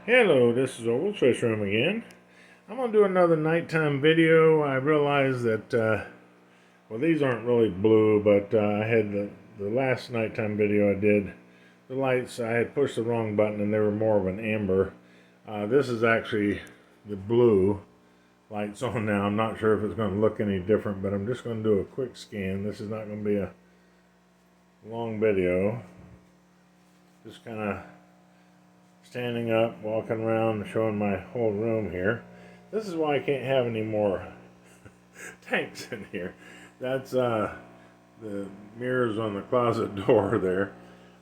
Hello, this is Old Fish Room again. I'm going to do another nighttime video. I realized that, well, these aren't really blue, but I had the last nighttime video I did, the lights, I had pushed the wrong button and they were more of an amber. This is actually the blue lights on now. I'm not sure if it's going to look any different, but I'm just going to do a quick scan. This is not going to be a long video. Just kind of standing up, walking around, showing my whole room here. This is why I can't have any more tanks in here. That's the mirrors on the closet door there.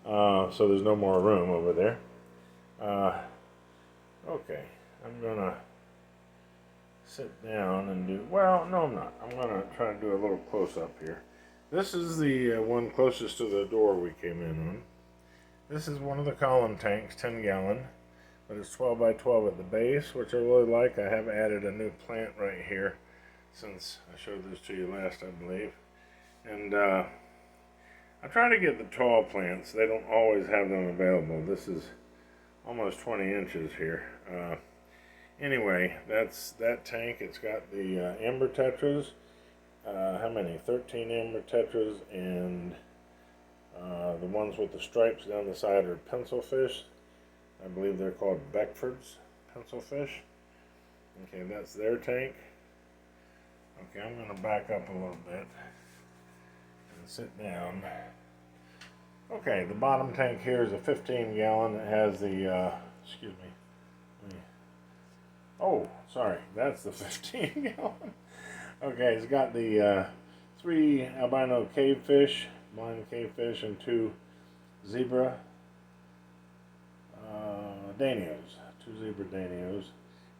So there's no more room over there. Okay, I'm gonna sit down and do, well, no I'm not. I'm gonna try to do a little close-up here. This is the one closest to the door we came in on. This is one of the column tanks, 10 gallon, but it's 12 by 12 at the base, which I really like. I have added a new plant right here since I showed this to you last, I believe. And I try to get the tall plants. They don't always have them available. This is almost 20 inches here. Anyway, that's that tank. It's got the amber tetras. How many? 13 amber tetras, and the ones with the stripes down the side are pencil fish. I believe they're called Beckford's pencil fish. Okay, that's their tank. Okay, I'm going to back up a little bit and sit down. Okay, the bottom tank here is a 15 gallon. It has the, excuse me. Oh, sorry, that's the 15 gallon. Okay, it's got the 3 albino cavefish, blind cavefish, and 2 zebra danios, 2 zebra danios.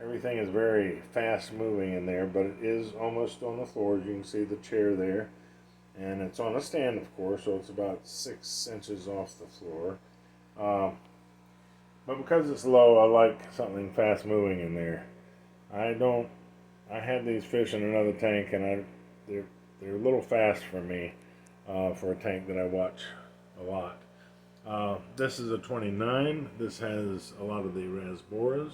Everything is very fast moving in there, but it is almost on the floor. As you can see the chair there, and it's on a stand, of course, so it's about 6 inches off the floor. But because it's low, I like something fast moving in there. I had these fish in another tank, and they're a little fast for me, for a tank that I watch a lot. This is a 29. This has a lot of the rasboras.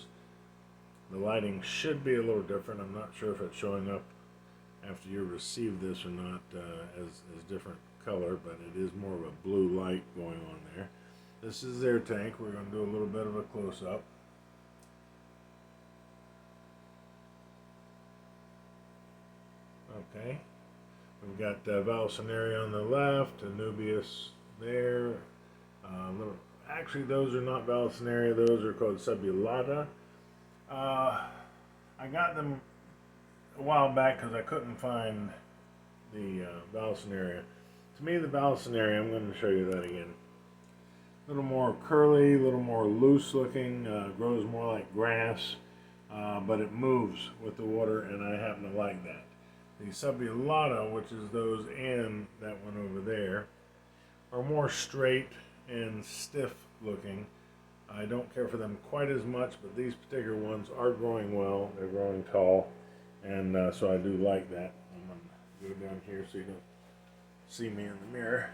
The lighting should be a little different. I'm not sure if it's showing up after you receive this or not, as different color, but it is more of a blue light going on there. This is their tank. We're going to do a little bit of a close-up. Okay. We've got Vallisneria on the left, Anubias there. Actually, those are not Vallisneria. Those are called Subulata. I got them a while back because I couldn't find the Vallisneria. To me, the Vallisneria, I'm going to show you that again. A little more curly, a little more loose looking, grows more like grass, but it moves with the water, and I happen to like that. The Subulata, which is those and that one over there, are more straight and stiff looking. I don't care for them quite as much, but these particular ones are growing well. They're growing tall, and so I do like that. I'm going to go down here so you don't see me in the mirror.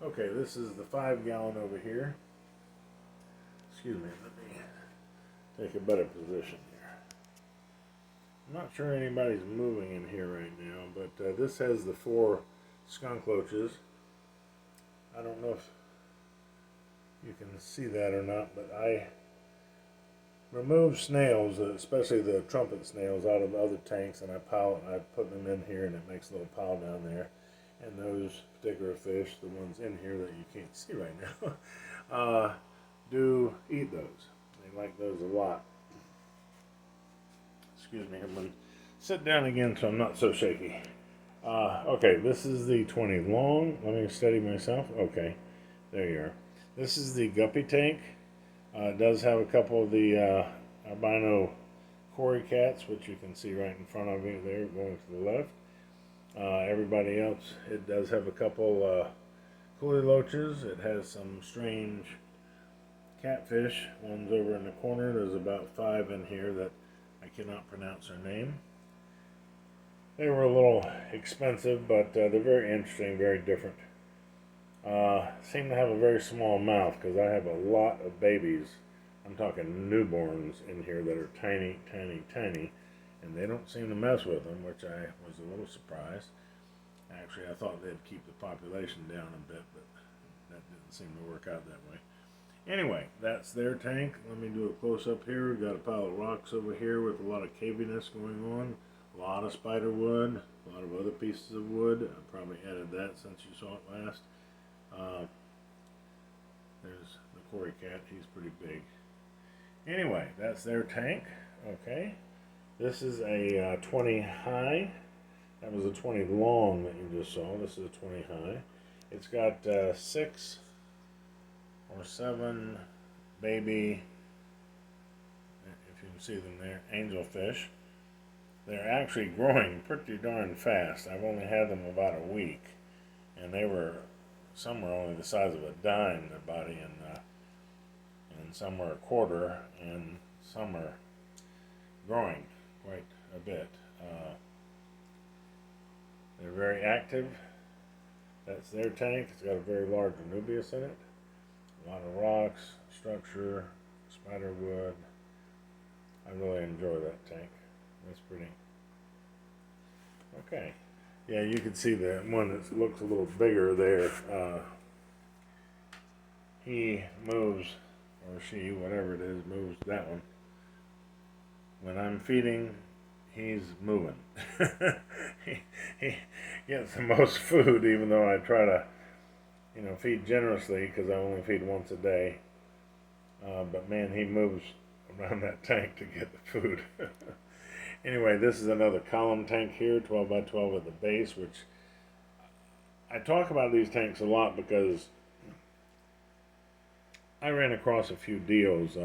Okay, this is the 5 gallon over here. Excuse me, let me take a better position here. I'm not sure anybody's moving in here right now, but this has the 4 skunk loaches. I don't know if you can see that or not, but I remove snails, especially the trumpet snails, out of other tanks, and I put them in here, and it makes a little pile down there. And those particular fish, the ones in here that you can't see right now, do eat those. They like those a lot. Excuse me, I'm going to sit down again so I'm not so shaky. Okay, this is the 20 long. Let me steady myself. Okay, there you are. This is the guppy tank. It does have a couple of the albino cory cats, which you can see right in front of you there, going to the left. Everybody else, it does have a couple coolie loaches. It has some strange catfish. One's over in the corner. There's about 5 in here that I cannot pronounce their name. They were a little expensive, but they're very interesting, very different. Seem to have a very small mouth because I have a lot of babies I'm talking newborns in here that are tiny, tiny, tiny, and they don't seem to mess with them, which I was a little surprised. Actually, I thought they'd keep the population down a bit, but that didn't seem to work out that way. Anyway, that's their tank. Let me do a close up here. We've got a pile of rocks over here with a lot of caviness going on, a lot of spider wood, a lot of other pieces of wood. I probably added that since you saw it last. There's the Cory cat. He's pretty big. Anyway, that's their tank. Okay. This is a 20 high. That was a 20 long that you just saw. This is a 20 high. It's got 6 or 7 baby, if you can see them there, angelfish. They're actually growing pretty darn fast. I've only had them about a week, and some were only the size of a dime, their body, and some were a quarter, and some are growing quite a bit. They're very active. That's their tank. It's got a very large Anubias in it. A lot of rocks, structure, spider wood. I really enjoy that tank. That's pretty. Okay. Yeah, you can see the one that looks a little bigger there. He moves, or she, whatever it is, moves that one. When I'm feeding, he's moving. he gets the most food, even though I try to, feed generously because I only feed once a day. But man, he moves around that tank to get the food. Anyway, this is another column tank here, 12 by 12 at the base, which I talk about these tanks a lot because I ran across a few deals.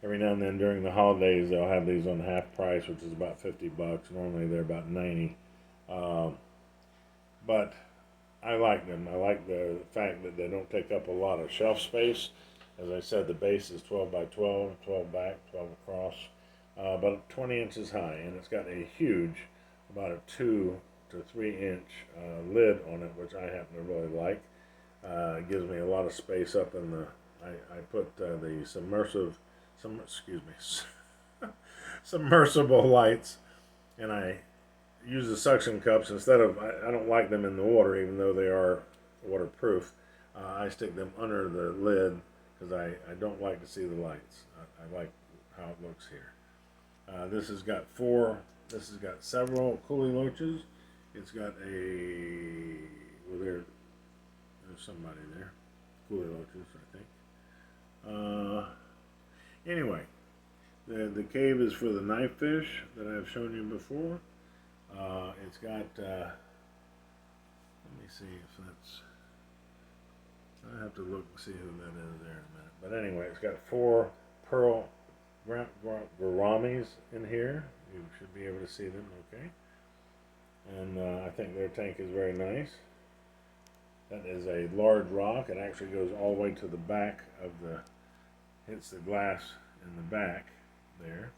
Every now and then during the holidays, they'll have these on half price, which is about $50. Normally they're about 90. But I like them. I like the fact that they don't take up a lot of shelf space. As I said, the base is 12 by 12, 12 back, 12 across, about 20 inches high, and it's got a huge, about a 2 to 3 inch lid on it, which I happen to really like. It gives me a lot of space up in the. I put the submersible lights, and I use the suction cups instead of. I don't like them in the water, even though they are waterproof. I stick them under the lid because I don't like to see the lights. I like how it looks here. This has got several Coolie Loaches. It's got there's somebody there. Coolie Loaches, I think. Anyway, the cave is for the knife fish that I've shown you before. It's got, let me see if that's, I have to look and see who that is there in a minute. But anyway, it's got 4 pearl gouramis in here. You should be able to see them, okay? And I think their tank is very nice. That is a large rock. It actually goes all the way to the back of hits the glass in the back there.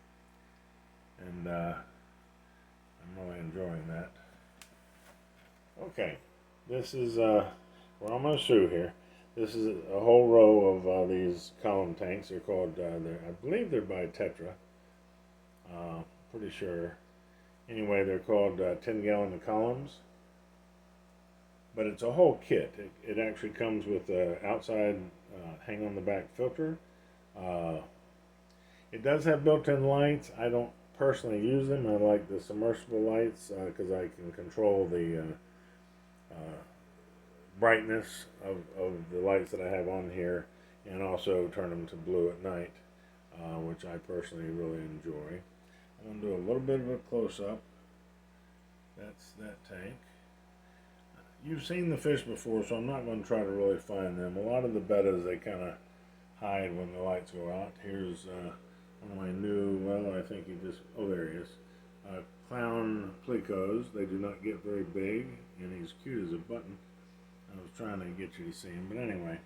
And I'm really enjoying that. Okay, this is, we're almost through here. This is a whole row of these column tanks. They're called, I believe they're by Tetra. Pretty sure. Anyway, they're called 10-gallon columns. But it's a whole kit. It actually comes with the outside hang on the back filter. It does have built-in lights. I don't personally use them. I like the submersible lights because I can control the brightness of the lights that I have on here, and also turn them to blue at night, which I personally really enjoy. I'm going to do a little bit of a close-up. That's that tank. You've seen the fish before, so I'm not going to try to really find them. A lot of the bettas, they kind of hide when the lights go out. Here's one of my I think there he is. Clown plecos. They do not get very big, and he's cute as a button. I was trying to get you to see him, but anyway.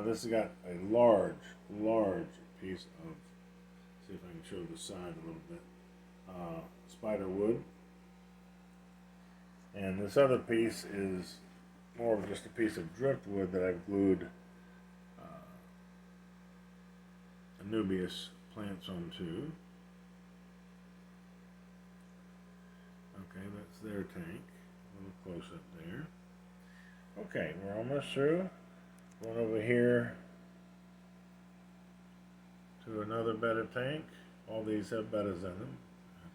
This has got a large piece of, see if I can show the side a little bit, spider wood. And this other piece is more of just a piece of driftwood that I've glued Anubias plants on too. Okay, that's their tank. A little close up there. Okay, we're almost through. Going over here to another betta tank. All these have bettas in them.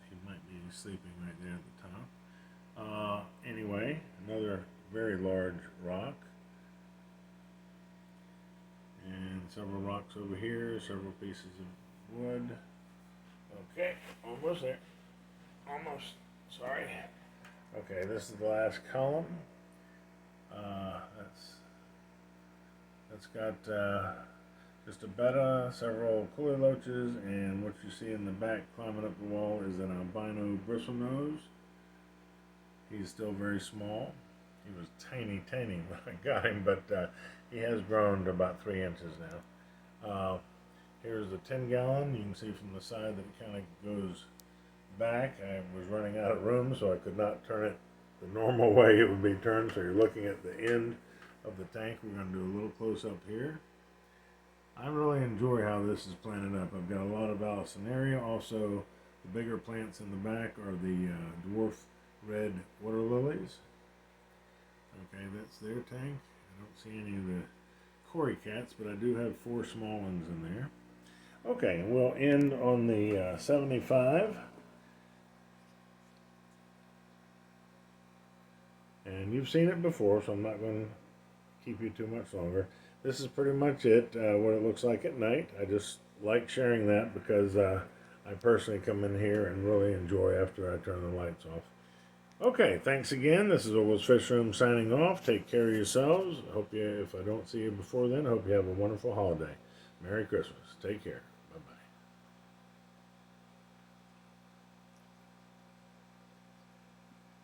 He might be sleeping right there at the top. Anyway, another very large rock. And several rocks over here, several pieces of wood. Okay, almost there. Almost. Sorry. Okay, this is the last column. That's got just a betta, several coolie loaches, and what you see in the back climbing up the wall is an albino bristlenose. He's still very small. He was tiny when I got him, but he has grown to about 3 inches now. Here's the 10-gallon. You can see from the side that it kind of goes back. I was running out of room, so I could not turn it the normal way it would be turned. So you're looking at the end of the tank. We're going to do a little close up here. I really enjoy how this is planted up. I've got a lot of Vallisneria. Also, the bigger plants in the back are the dwarf red water lilies. Okay, that's their tank. I don't see any of the Cory cats, but I do have 4 small ones in there. Okay, we'll end on the 75. And you've seen it before, so I'm not going to keep you too much longer. This is pretty much it, what it looks like at night. I just like sharing that because I personally come in here and really enjoy after I turn the lights off. Okay, thanks again. This is Orville's Fish Room signing off. Take care of yourselves. Hope you, if I don't see you before then, hope you have a wonderful holiday. Merry Christmas. Take care.